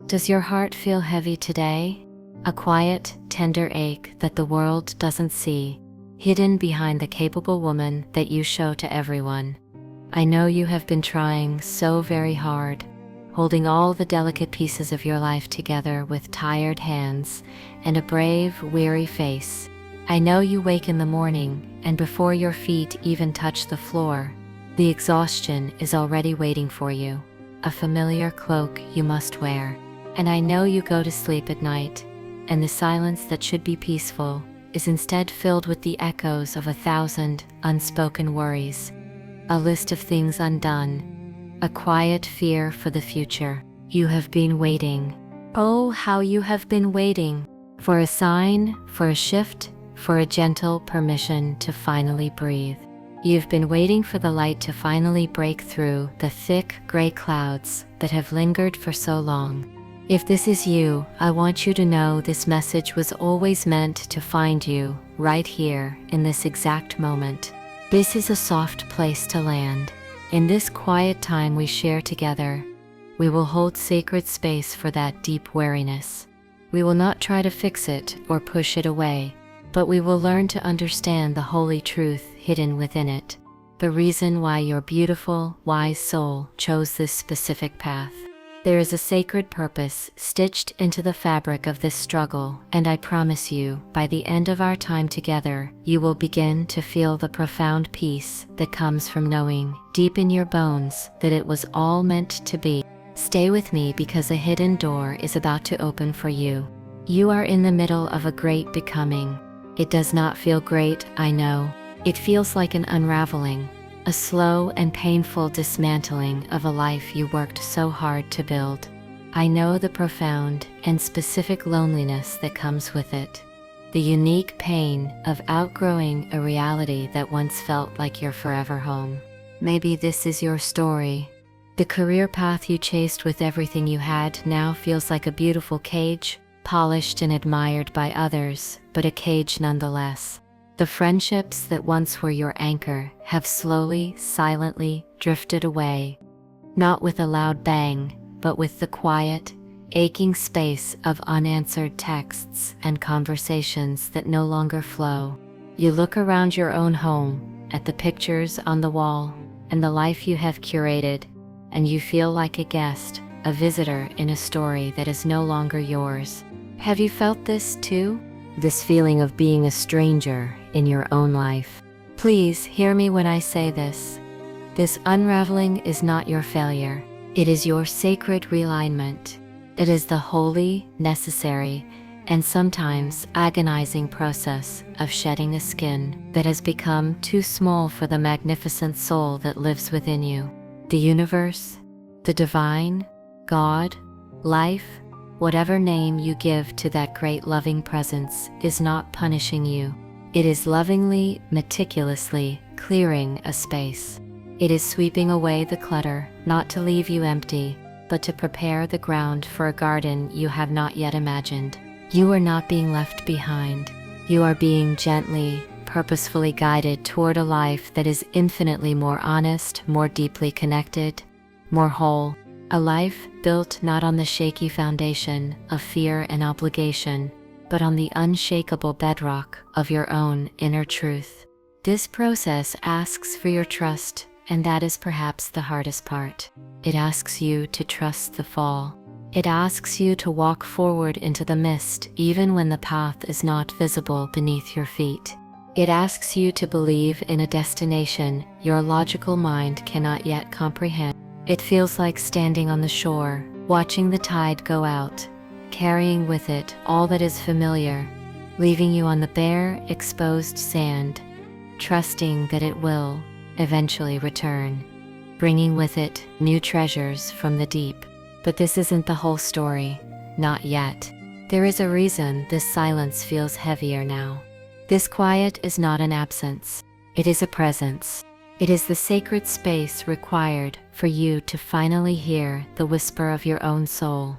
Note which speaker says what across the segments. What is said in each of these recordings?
Speaker 1: Does your heart feel heavy today? A quiet, tender ache that the world doesn't see, hidden behind the capable woman that you show to everyone. I know you have been trying so very hard, holding all the delicate pieces of your life together with tired hands and a brave, weary face. I know you wake in the morning, and before your feet even touch the floor, the exhaustion is already waiting for you, a familiar cloak you must wear. And I know you go to sleep at night, and the silence that should be peaceful is instead filled with the echoes of 1,000 unspoken worries, a list of things undone, a quiet fear for the future. You have been waiting. Oh, how you have been waiting for a sign, for a shift, for a gentle permission to finally breathe. You've been waiting for the light to finally break through the thick gray clouds that have lingered for so long. If this is you, I want you to know this message was always meant to find you right here in this exact moment. This is a soft place to land. In this quiet time we share together, we will hold sacred space for that deep weariness. We will not try to fix it or push it away, but we will learn to understand the holy truth hidden within it, the reason why your beautiful, wise soul chose this specific path. There is a sacred purpose stitched into the fabric of this struggle, and I promise you, by the end of our time together, you will begin to feel the profound peace that comes from knowing, deep in your bones, that it was all meant to be. Stay with me because a hidden door is about to open for you. You are in the middle of a great becoming. It does not feel great, I know. It feels like an unraveling, a slow and painful dismantling of a life you worked so hard to build. I know the profound and specific loneliness that comes with it, the unique pain of outgrowing a reality that once felt like your forever home. Maybe this is your story. The career path you chased with everything you had now feels like a beautiful cage, polished and admired by others, but a cage nonetheless. The friendships that once were your anchor have slowly, silently drifted away, not with a loud bang, but with the quiet, aching space of unanswered texts and conversations that no longer flow. You look around your own home, at the pictures on the wall, and the life you have curated, and you feel like a guest, a visitor in a story that is no longer yours. Have you felt this too? This feeling of being a stranger in your own life. Please hear me when I say this. This unraveling is not your failure. It is your sacred realignment. It is the holy, necessary, and sometimes agonizing process of shedding a skin that has become too small for the magnificent soul that lives within you. The universe, the divine, God, life, whatever name you give to that great loving presence, is not punishing you. It is lovingly, meticulously clearing a space. It is sweeping away the clutter, not to leave you empty, but to prepare the ground for a garden you have not yet imagined. You are not being left behind. You are being gently, purposefully guided toward a life that is infinitely more honest, more deeply connected, more whole. A life built not on the shaky foundation of fear and obligation, but on the unshakable bedrock of your own inner truth. This process asks for your trust, and that is perhaps the hardest part. It asks you to trust the fall. It asks you to walk forward into the mist even when the path is not visible beneath your feet. It asks you to believe in a destination your logical mind cannot yet comprehend. It feels like standing on the shore, watching the tide go out, carrying with it all that is familiar, leaving you on the bare, exposed sand, trusting that it will eventually return, bringing with it new treasures from the deep. But this isn't the whole story, not yet. There is a reason this silence feels heavier now. This quiet is not an absence, it is a presence. It is the sacred space required for you to finally hear the whisper of your own soul,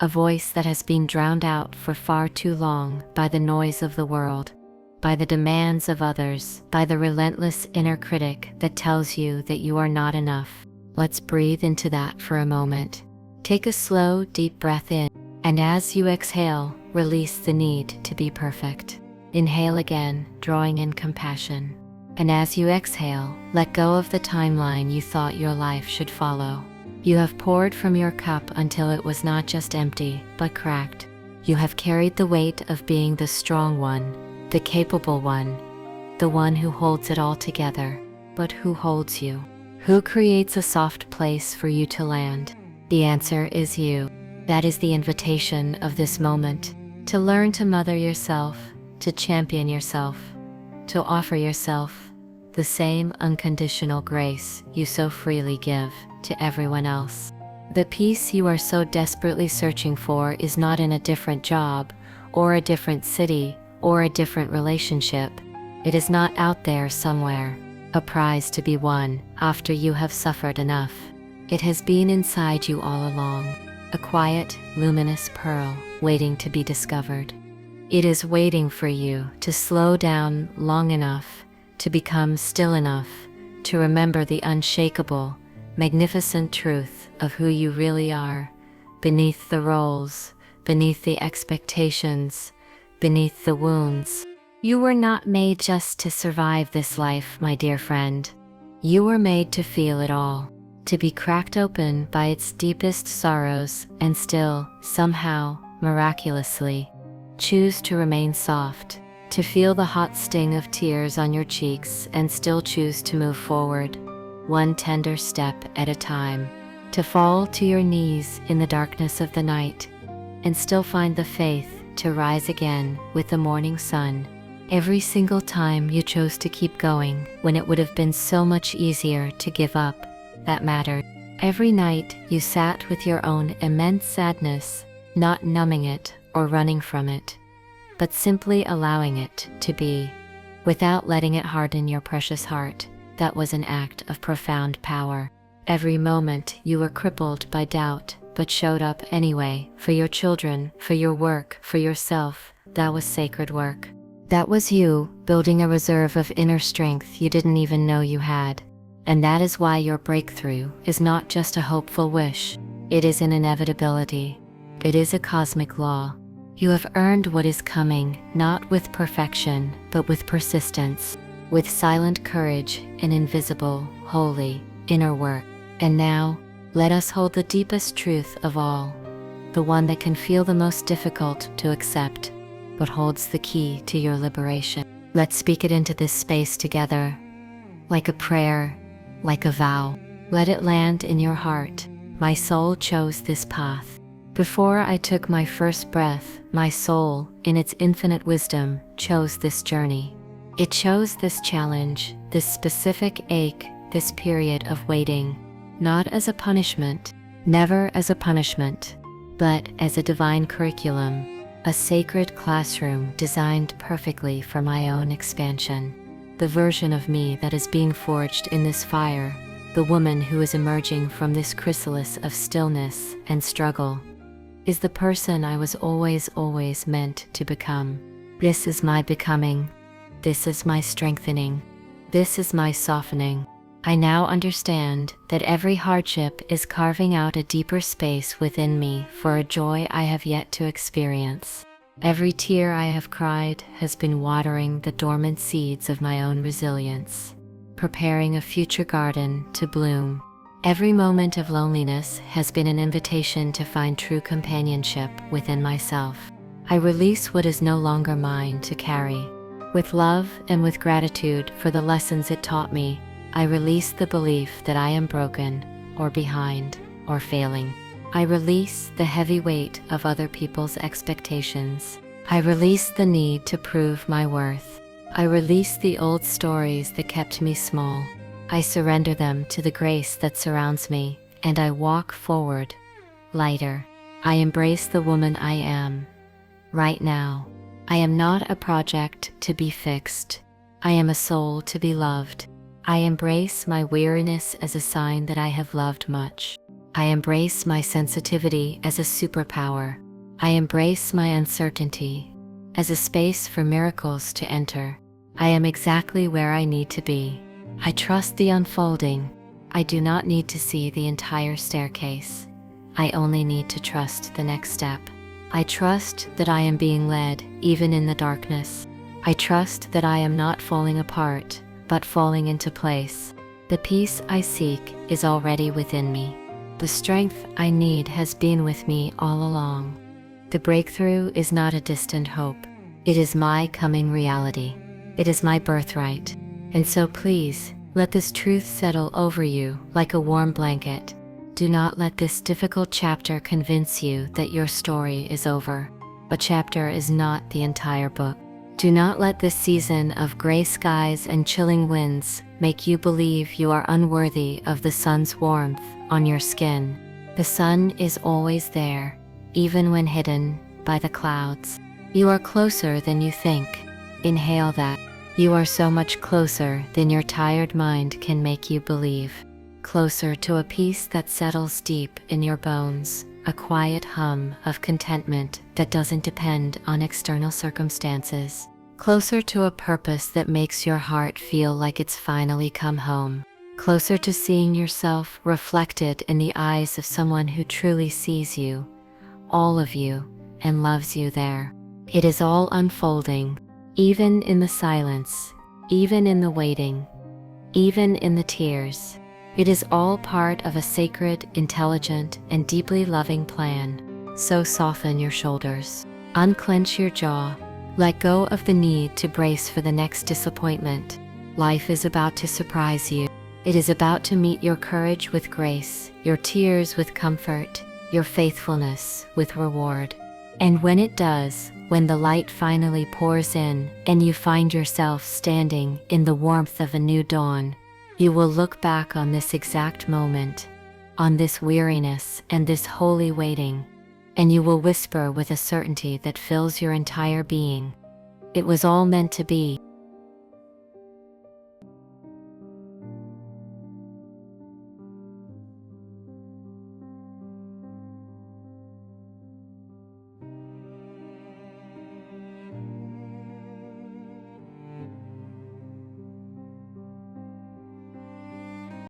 Speaker 1: a voice that has been drowned out for far too long by the noise of the world, by the demands of others, by the relentless inner critic that tells you that you are not enough. Let's breathe into that for a moment. Take a slow, deep breath in, and as you exhale, release the need to be perfect. Inhale again, drawing in compassion. And as you exhale, let go of the timeline you thought your life should follow. You have poured from your cup until it was not just empty, but cracked. You have carried the weight of being the strong one, the capable one, the one who holds it all together. But who holds you? Who creates a soft place for you to land? The answer is you. That is the invitation of this moment. To learn to mother yourself, to champion yourself, to offer yourself the same unconditional grace you so freely give to everyone else. The peace you are so desperately searching for is not in a different job, or a different city, or a different relationship. It is not out there somewhere, a prize to be won after you have suffered enough. It has been inside you all along, a quiet, luminous pearl waiting to be discovered. It is waiting for you to slow down long enough, to become still enough, to remember the unshakable, magnificent truth of who you really are, beneath the roles, beneath the expectations, beneath the wounds. You were not made just to survive this life, my dear friend. You were made to feel it all, to be cracked open by its deepest sorrows and still, somehow, miraculously, choose to remain soft, to feel the hot sting of tears on your cheeks and still choose to move forward, one tender step at a time, to fall to your knees in the darkness of the night, and still find the faith to rise again with the morning sun. Every single time you chose to keep going when it would have been so much easier to give up, that mattered. Every night you sat with your own immense sadness, not numbing it or running from it, but simply allowing it to be, without letting it harden your precious heart. That was an act of profound power. Every moment you were crippled by doubt, but showed up anyway, for your children, for your work, for yourself. That was sacred work. That was you, building a reserve of inner strength you didn't even know you had. And that is why your breakthrough is not just a hopeful wish. It is an inevitability. It is a cosmic law. You have earned what is coming, not with perfection, but with persistence, with silent courage and invisible, holy, inner work. And now, let us hold the deepest truth of all, the one that can feel the most difficult to accept, but holds the key to your liberation. Let's speak it into this space together, like a prayer, like a vow. Let it land in your heart. My soul chose this path. Before I took my first breath, my soul, in its infinite wisdom, chose this journey. It chose this challenge, this specific ache, this period of waiting, not as a punishment, never as a punishment, but as a divine curriculum, a sacred classroom designed perfectly for my own expansion. The version of me that is being forged in this fire, the woman who is emerging from this chrysalis of stillness and struggle, is the person I was always meant to become. This is my becoming. This is my strengthening. This is my softening. I now understand that every hardship is carving out a deeper space within me for a joy I have yet to experience. Every tear I have cried has been watering the dormant seeds of my own resilience, preparing a future garden to bloom. Every moment of loneliness has been an invitation to find true companionship within myself. I release what is no longer mine to carry. With love and with gratitude for the lessons it taught me, I release the belief that I am broken, or behind, or failing. I release the heavy weight of other people's expectations. I release the need to prove my worth. I release the old stories that kept me small. I surrender them to the grace that surrounds me, and I walk forward, lighter. I embrace the woman I am. Right now, I am not a project to be fixed. I am a soul to be loved. I embrace my weariness as a sign that I have loved much. I embrace my sensitivity as a superpower. I embrace my uncertainty as a space for miracles to enter. I am exactly where I need to be. I trust the unfolding. I do not need to see the entire staircase. I only need to trust the next step. I trust that I am being led, even in the darkness. I trust that I am not falling apart, but falling into place. The peace I seek is already within me. The strength I need has been with me all along. The breakthrough is not a distant hope. It is my coming reality. It is my birthright. And so please, let this truth settle over you like a warm blanket. Do not let this difficult chapter convince you that your story is over. A chapter is not the entire book. Do not let this season of gray skies and chilling winds make you believe you are unworthy of the sun's warmth on your skin. The sun is always there, even when hidden by the clouds. You are closer than you think. Inhale that. You are so much closer than your tired mind can make you believe. Closer to a peace that settles deep in your bones, a quiet hum of contentment that doesn't depend on external circumstances. Closer to a purpose that makes your heart feel like it's finally come home. Closer to seeing yourself reflected in the eyes of someone who truly sees you, all of you, and loves you there. It is all unfolding, even in the silence, even in the waiting, even in the tears. It is all part of a sacred, intelligent, and deeply loving plan. So soften your shoulders. Unclench your jaw. Let go of the need to brace for the next disappointment. Life is about to surprise you. It is about to meet your courage with grace, your tears with comfort, your faithfulness with reward. And when it does, when the light finally pours in and you find yourself standing in the warmth of a new dawn, you will look back on this exact moment, on this weariness and this holy waiting, and you will whisper with a certainty that fills your entire being. It was all meant to be.